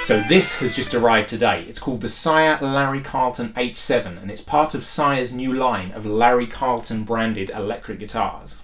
So this has just arrived today. It's called the Sire Larry Carlton H7 and it's part of Sire's new line of Larry Carlton branded electric guitars.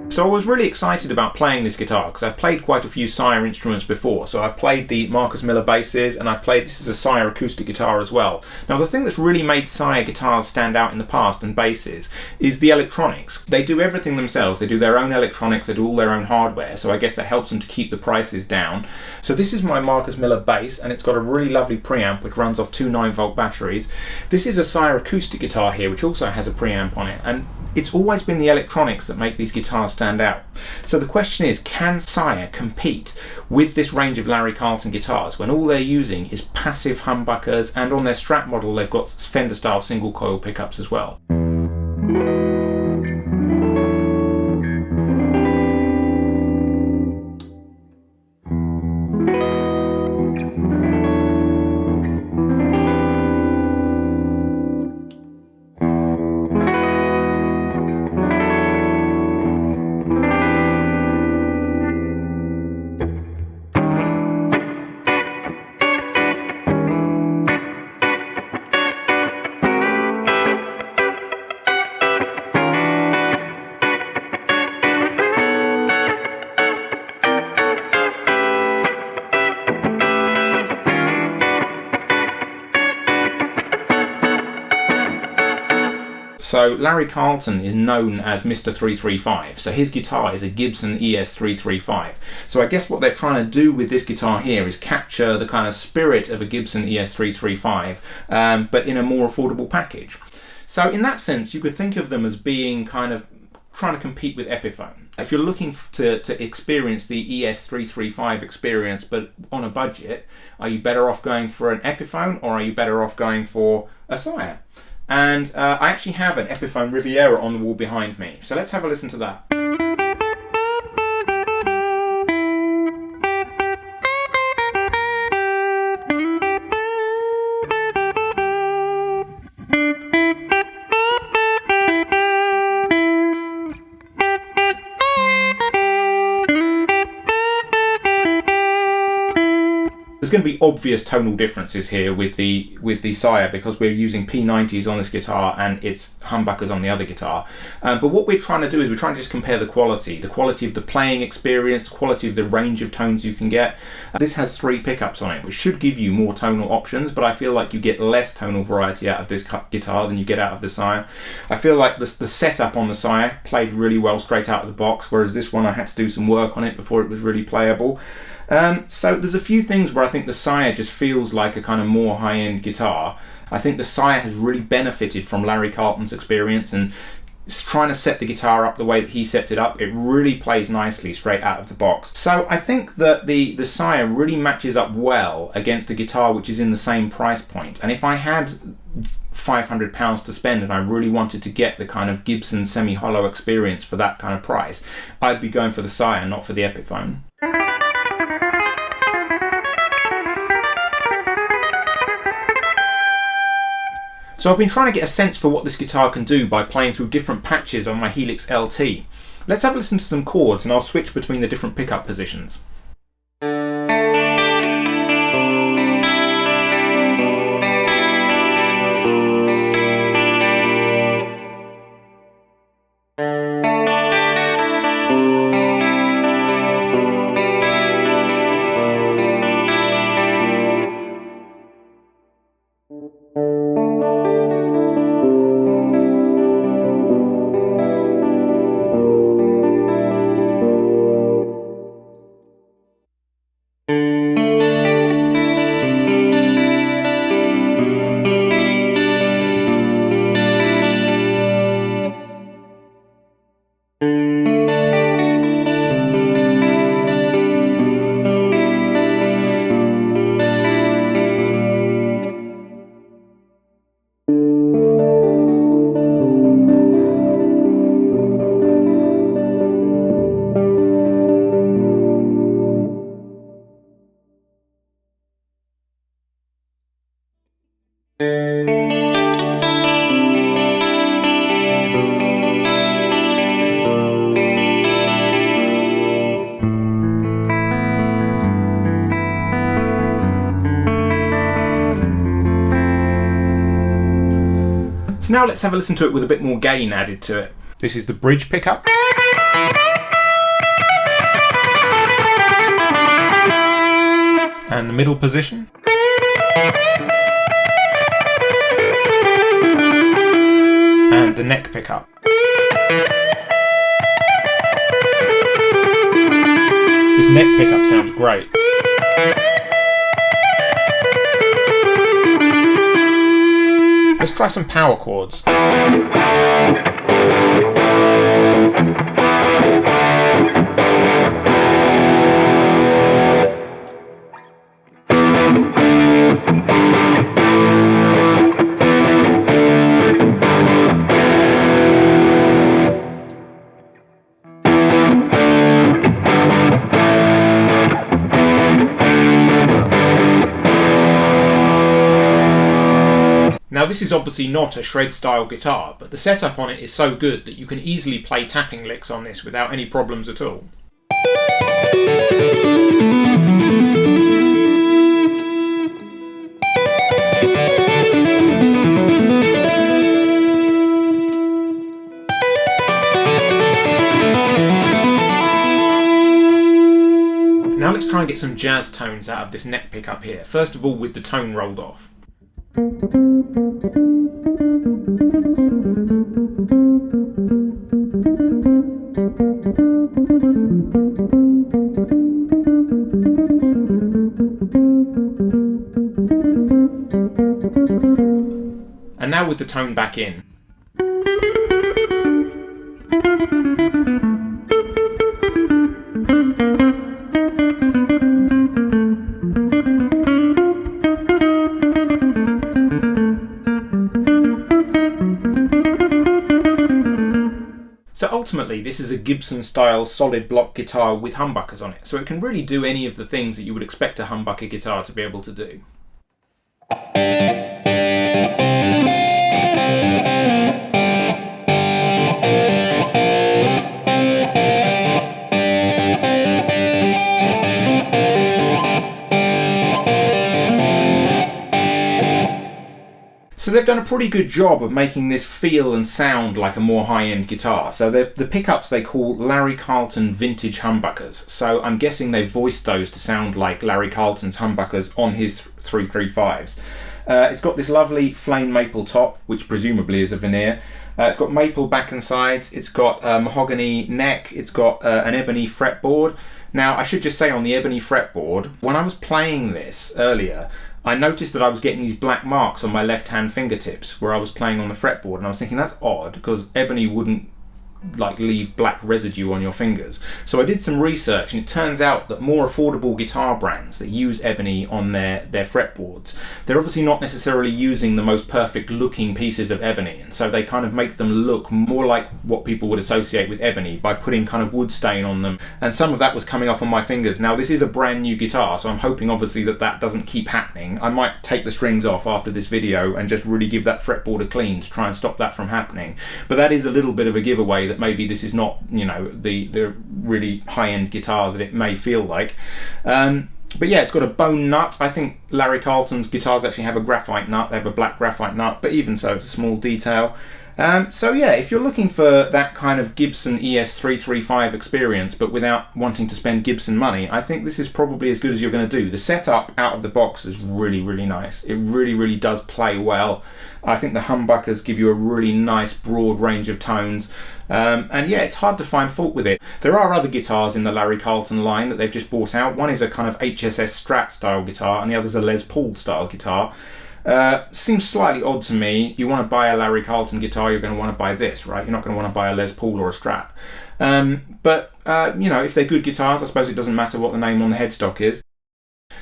So I was really excited about playing this guitar because I've played quite a few Sire instruments before. So I've played the Marcus Miller basses and this is a Sire acoustic guitar as well. Now the thing that's really made Sire guitars stand out in the past and basses is the electronics. They do everything themselves. They do their own electronics, they do all their own hardware. So I guess that helps them to keep the prices down. So this is my Marcus Miller bass and it's got a really lovely preamp which runs off two 9-volt batteries. This is a Sire acoustic guitar here which also has a preamp on it, and it's always been the electronics that make these guitars stand out. So the question is, can Sire compete with this range of Larry Carlton guitars when all they're using is passive humbuckers, and on their Strat model they've got Fender style single coil pickups as well. So Larry Carlton is known as Mr. 335, so his guitar is a Gibson ES335. So I guess what they're trying to do with this guitar here is capture the kind of spirit of a Gibson ES335, but in a more affordable package. So in that sense, you could think of them as being kind of trying to compete with Epiphone. If you're looking to experience the ES335 experience but on a budget, are you better off going for an Epiphone or are you better off going for a Sire? And I actually have an Epiphone Riviera on the wall behind me, so let's have a listen to that. There's going to be obvious tonal differences here with the Sire because we're using P90s on this guitar and it's humbuckers on the other guitar. But what we're trying to do is we're trying to just compare the quality of the playing experience, the quality of the range of tones you can get. This has 3 pickups on it, which should give you more tonal options, but I feel like you get less tonal variety out of this guitar than you get out of the Sire. I feel like the setup on the Sire played really well straight out of the box, whereas this one I had to do some work on it before it was really playable. So there's a few things where I think the Sire just feels like a kind of more high-end guitar. I think the Sire has really benefited from Larry Carlton's experience and trying to set the guitar up the way that he set it up. It really plays nicely straight out of the box. So I think that the Sire really matches up well against a guitar which is in the same price point. And if I had £500 to spend and I really wanted to get the kind of Gibson semi-hollow experience for that kind of price, I'd be going for the Sire, not for the Epiphone. So I've been trying to get a sense for what this guitar can do by playing through different patches on my Helix LT. Let's have a listen to some chords and I'll switch between the different pickup positions. So now let's have a listen to it with a bit more gain added to it. This is the bridge pickup. And the middle position. And the neck pickup. This neck pickup sounds great. Let's try some power chords. Now this is obviously not a shred style guitar, but the setup on it is so good that you can easily play tapping licks on this without any problems at all. Now let's try and get some jazz tones out of this neck pickup here, first of all with the tone rolled off. And now with the tone back in. So ultimately this is a Gibson style solid block guitar with humbuckers on it, so it can really do any of the things that you would expect a humbucker guitar to be able to do. So they've done a pretty good job of making this feel and sound like a more high-end guitar. So the pickups they call Larry Carlton vintage humbuckers. So I'm guessing they voiced those to sound like Larry Carlton's humbuckers on his 335s. It's got this lovely flame maple top, which presumably is a veneer. It's got maple back and sides. It's got a mahogany neck. It's got an ebony fretboard. Now I should just say on the ebony fretboard, when I was playing this earlier, I noticed that I was getting these black marks on my left-hand fingertips where I was playing on the fretboard, and I was thinking that's odd because ebony wouldn't like leave black residue on your fingers. So I did some research, and it turns out that more affordable guitar brands that use ebony on their fretboards, they're obviously not necessarily using the most perfect looking pieces of ebony, and so they kind of make them look more like what people would associate with ebony by putting kind of wood stain on them, and some of that was coming off on my fingers. Now this is a brand new guitar, so I'm hoping obviously that that doesn't keep happening. I might take the strings off after this video and just really give that fretboard a clean to try and stop that from happening. But that is a little bit of a giveaway that maybe this is not, you know, the really high-end guitar that it may feel like. But yeah, it's got a bone nut. I think Larry Carlton's guitars actually have a graphite nut. They have a black graphite nut, but even so, it's a small detail. So yeah, if you're looking for that kind of Gibson ES335 experience, but without wanting to spend Gibson money, I think this is probably as good as you're going to do. The setup out of the box is really, really nice. It really, really does play well. I think the humbuckers give you a really nice broad range of tones. And yeah, it's hard to find fault with it. There are other guitars in the Larry Carlton line that they've just bought out. One is a kind of HSS Strat style guitar, and the other is a Les Paul style guitar. Seems slightly odd to me. If you want to buy a Larry Carlton guitar, you're going to want to buy this, right? You're not going to want to buy a Les Paul or a Strat. But you know, if they're good guitars, I suppose it doesn't matter what the name on the headstock is.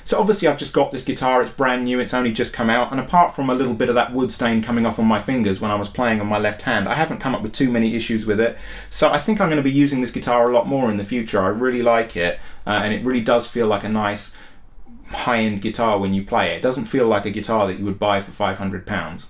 So obviously I've just got this guitar, it's brand new, it's only just come out, and apart from a little bit of that wood stain coming off on my fingers when I was playing on my left hand, I haven't come up with too many issues with it. So I think I'm going to be using this guitar a lot more in the future. I really like it, and it really does feel like a nice, high-end guitar when you play it. It doesn't feel like a guitar that you would buy for £500.